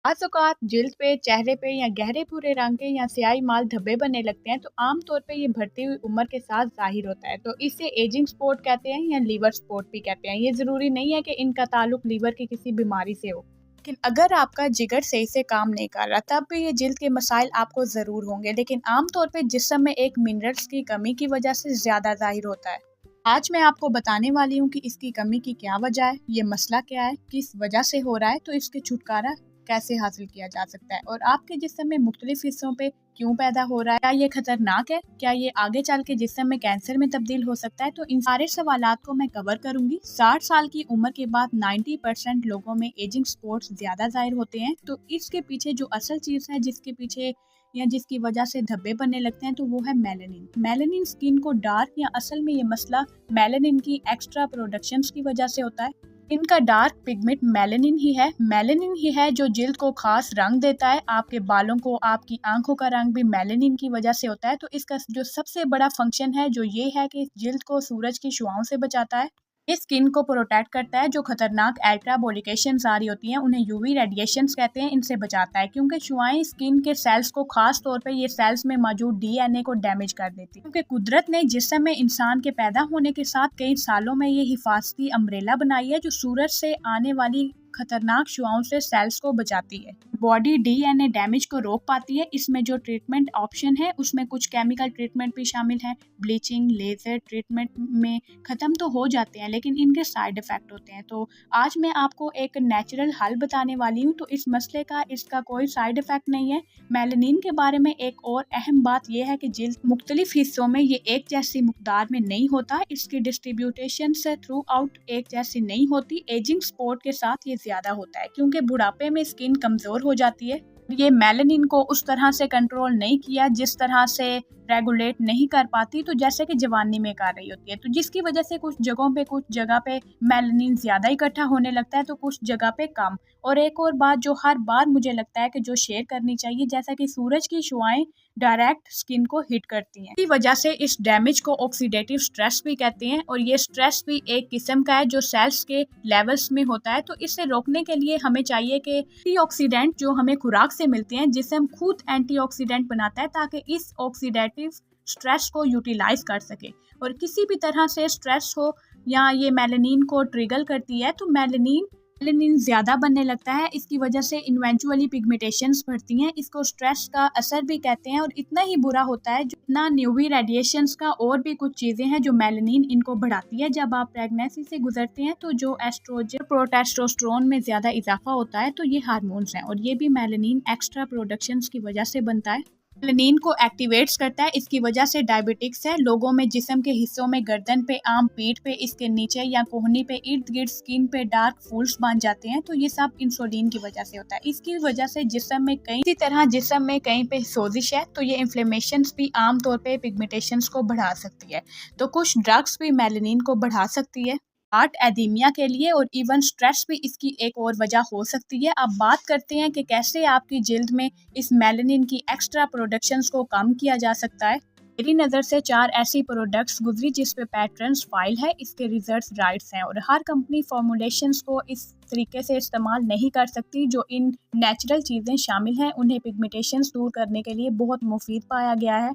बाज़ औक़ात जिल्द पे, चेहरे पे या गहरे भूरे रंग के या स्याही माल धब्बे बनने लगते हैं, तो आम तौर पे ये बढ़ती हुई उम्र के साथ ज़ाहिर होता है। तो इसे एजिंग स्पॉट कहते हैं या लीवर स्पॉट भी कहते हैं। ये ज़रूरी नहीं है कि इनका ताल्लुक लीवर की किसी बीमारी से हो। लेकिन अगर आपका जिगर सही से काम नहीं कर रहा, तब भी ये जिल्द के मसाइल आपको ज़रूर होंगे, लेकिन आम तौर पे जिस्म में एक मिनरल्स की कमी की वजह से ज़्यादा ज़ाहिर होता है। आज मैं आपको बताने वाली हूँ कि इसकी कमी की क्या वजह है, ये मसला क्या है, किस वजह से हो रहा है, तो इसके छुटकारा कैसे हासिल किया जा सकता है और आपके जिस्म में मुख्तलिफ हिस्सों पे क्यों पैदा हो रहा है, क्या ये खतरनाक है, क्या ये आगे चल के जिस्म में कैंसर में तब्दील हो सकता है। तो इन सारे सवालात को मैं कवर करूंगी। 60 साल की उम्र के बाद 90% लोगों में एजिंग स्पॉट्स ज्यादा जाहिर होते हैं। तो इसके पीछे जो असल चीज़ है, जिसके पीछे या जिसकी वजह से धब्बे बनने लगते हैं, तो वो है मेलानिन। मेलानिन स्किन को डार्क या असल में ये मसला मेलानिन की एक्स्ट्रा प्रोडक्शंस की वजह से होता है। इनका डार्क पिगमेंट मेलानिन ही है जो जिल्द को खास रंग देता है। आपके बालों को, आपकी आंखों का रंग भी मेलानिन की वजह से होता है। तो इसका जो सबसे बड़ा फंक्शन है जो ये है कि जिल्द को सूरज की शुआओं से बचाता है। ये स्किन को प्रोटेक्ट करता है। जो खतरनाक अल्ट्रावोलेशंस आ रही होती हैं, उन्हें यूवी रेडिएशंस कहते हैं, इनसे बचाता है, क्योंकि शुआएं स्किन के सेल्स को, खास तौर पे ये सेल्स में मौजूद डीएनए को डैमेज कर देती है। क्योंकि कुदरत ने जिस्म में इंसान के पैदा होने के साथ कई सालों में ये हिफाजती अम्ब्रेला बनाई है, जो सूरज से आने वाली खतरनाक शुआओं से सेल्स को बचाती है। बॉडी डीएनए डैमेज को रोक पाती है। इसमें जो ट्रीटमेंट ऑप्शन है, उसमें कुछ केमिकल ट्रीटमेंट भी शामिल हैं। ब्लीचिंग, लेजर ट्रीटमेंट में ख़त्म तो हो जाते हैं, लेकिन इनके साइड इफ़ेक्ट होते हैं। तो आज मैं आपको एक नेचुरल हल बताने वाली हूँ। तो इस मसले का, इसका कोई साइड इफ़ेक्ट नहीं है। मेलानिन के बारे में एक और अहम बात यह है कि जिल्द मुख्तलिफ हिस्सों में ये एक जैसी मकदार में नहीं होता। इसकी डिस्ट्रीब्यूटेशन से थ्रू आउट एक जैसी नहीं होती। एजिंग स्पॉट के साथ ये ज़्यादा होता है, क्योंकि बुढ़ापे में स्किन कमज़ोर हो जाती है। ये मेलानिन को उस तरह से कंट्रोल नहीं किया, जिस तरह से रेगुलेट नहीं कर पाती, तो जैसे कि जवानी में कर रही होती है। तो जिसकी वजह से कुछ जगह पे मेलानिन ज़्यादा इकट्ठा होने लगता है, तो कुछ जगह पे कम। और एक और बात जो हर बार मुझे लगता है कि जो शेयर करनी चाहिए, जैसा कि सूरज की शुआएं डायरेक्ट स्किन को हिट करती हैं, इसी वजह से इस डैमेज को ऑक्सीडेटिव स्ट्रेस भी कहते हैं। और ये स्ट्रेस भी एक किस्म का है जो सेल्स के लेवल्स में होता है। तो इसे रोकने के लिए हमें चाहिए कि एंटीऑक्सीडेंट जो हमें खुराक से मिलते हैं, जिसम खुद एंटीऑक्सीडेंट बनाता है, ताकि इस ऑक्सीडेटिव स्ट्रेस को यूटिलाइज कर सके। और किसी भी तरह से स्ट्रेस हो या ये मेलानिन को ट्रिगर करती है, तो मेलानिन ज़्यादा बनने लगता है। इसकी वजह से इवेंचुअली पिगमेंटेशंस बढ़ती हैं। इसको स्ट्रेस का असर भी कहते हैं। और इतना ही बुरा होता है जितना यूवी रेडिएशंस का, और भी कुछ चीज़ें हैं जो मेलानिन इनको बढ़ाती है। जब आप प्रेगनेंसी से गुजरते हैं, तो जो एस्ट्रोजन, प्रोटेस्टोस्टेरोन में ज़्यादा इजाफा होता है, तो ये हार्मोन्स हैं, और ये भी मेलानिन एक्स्ट्रा प्रोडक्शंस की वजह से बनता है। मेलानिन को एक्टिवेट्स करता है। इसकी वजह से डायबिटिक्स है। लोगों में जिस्म के हिस्सों में, गर्दन पे, आम पीठ पे, इसके नीचे या कोहनी पे, इर्द गिर्द स्किन पे डार्क फूल्स बन जाते हैं। तो ये सब इंसुलिन की वजह से होता है। इसकी वजह से जिस्म में कहीं पे सोजिश है, तो ये इन्फ्लेमेशंस भी आम तौर पे पिगमेंटेशंस को बढ़ा सकती है। तो कुछ ड्रग्स भी मेलानिन को बढ़ा सकती है। हार्ट एदीमिया के लिए और इवन स्ट्रेस भी इसकी एक और वजह हो सकती है। अब बात करते हैं कि कैसे आपकी जिल्द में इस मेलानिन की एक्स्ट्रा प्रोडक्शंस को कम किया जा सकता है। मेरी नज़र से 4 ऐसी प्रोडक्ट्स गुजरी जिस पे पैटर्न्स फाइल है, इसके रिजल्ट्स राइट्स हैं, और हर कंपनी फॉर्मुलेशंस को इस तरीके से इस्तेमाल नहीं कर सकती। जो इन नेचुरल चीज़ें शामिल हैं, उन्हें पिगमेंटेशंस दूर करने के लिए बहुत मुफीद पाया गया है।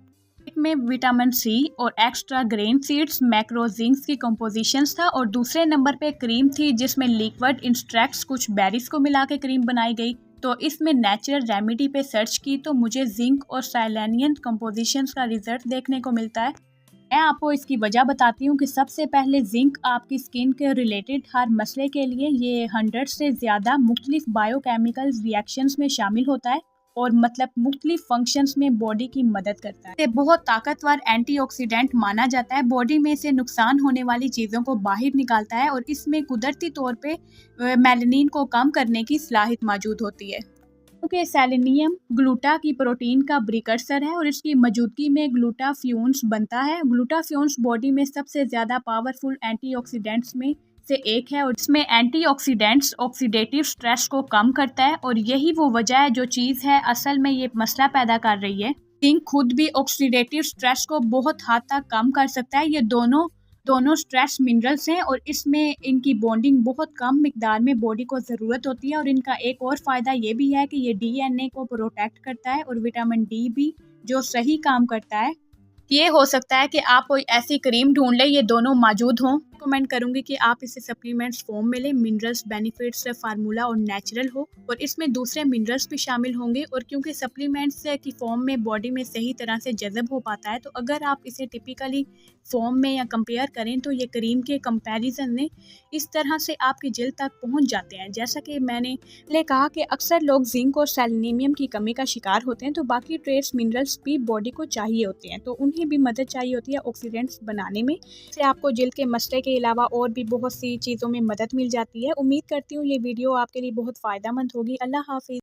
में विटामिन सी और extra grain seeds, macro zincs की कंपोजिशंस था। और दूसरे नंबर पे क्रीम थी, जिसमें लिक्विड इंस्ट्रैक्ट्स, कुछ बेरीज को मिला के क्रीम बनाई गई। तो इसमें नेचुरल रेमेडी पे सर्च की, तो मुझे जिंक और सेलेनियम कंपोजिशंस का रिजल्ट देखने को मिलता है। मैं आपको इसकी वजह बताती हूँ कि सबसे पहले जिंक आपकी स्किन के रिलेटेड हर मसले के लिए ये 100 से ज़्यादा मुख्तलिफ बायोकेमिकल रिएक्शंस में शामिल होता है, और मतलब मुख्तलिफ फंक्शंस में बॉडी की मदद करता है। ये बहुत ताकतवर एंटीऑक्सीडेंट माना जाता है। बॉडी में से नुकसान होने वाली चीज़ों को बाहर निकालता है, और इसमें कुदरती तौर पे मेलानिन को कम करने की सलाहियत मौजूद होती है। क्योंकि सेलेनियम ग्लूटा की प्रोटीन का प्रिकर्सर है, और इसकी मौजूदगी में ग्लूटाफ्यून्स बनता है। ग्लूटाफ्यून्स बॉडी में सबसे ज़्यादा पावरफुल एंटीऑक्सीडेंट्स में से एक है, और इसमें एंटीऑक्सीडेंट्स ऑक्सीडेटिव स्ट्रेस को कम करता है। और यही वो वजह है, जो चीज़ है असल में ये मसला पैदा कर रही है। जिंक खुद भी ऑक्सीडेटिव स्ट्रेस को बहुत हद तक कम कर सकता है। ये दोनों दोनों स्ट्रेस मिनरल्स हैं और इसमें इनकी बॉन्डिंग बहुत कम मिकदार में बॉडी को ज़रूरत होती है और इनका एक और फ़ायदा ये भी है कि ये डीएनए को प्रोटेक्ट करता है और विटामिन डी भी जो सही काम करता है। ये हो सकता है कि आप कोई ऐसी क्रीम ढूंढ लें ये दोनों मौजूद हों। रिकमेंड करूंगी कि आप इसे सप्लीमेंट्स फॉर्म में लें, मिनरल्स बेनिफिट्स फार्मूला और नेचुरल हो और इसमें दूसरे मिनरल्स भी शामिल होंगे और क्योंकि सप्लीमेंट्स की फॉर्म में बॉडी में सही तरह से जज़ब हो पाता है तो अगर आप इसे टिपिकली फॉर्म में या कंपेयर करें तो ये क्रीम के कंपैरिजन में इस तरह से आपकी जल्द तक पहुंच जाते हैं। जैसा कि मैंने पहले कहा कि अक्सर लोग जिंक और सेलेनियम की कमी का शिकार होते हैं तो बाकी ट्रेस मिनरल्स भी बॉडी को चाहिए होते हैं तो उन्हें भी मदद चाहिए होती है ऑक्सीडेंट्स बनाने में। इससे आपको जल्द के मसले के अलावा और भी बहुत सी चीज़ों में मदद मिल जाती है। उम्मीद करती हूँ ये वीडियो आपके लिए बहुत फ़ायदेमंद होगी। अल्लाह हाफिज़।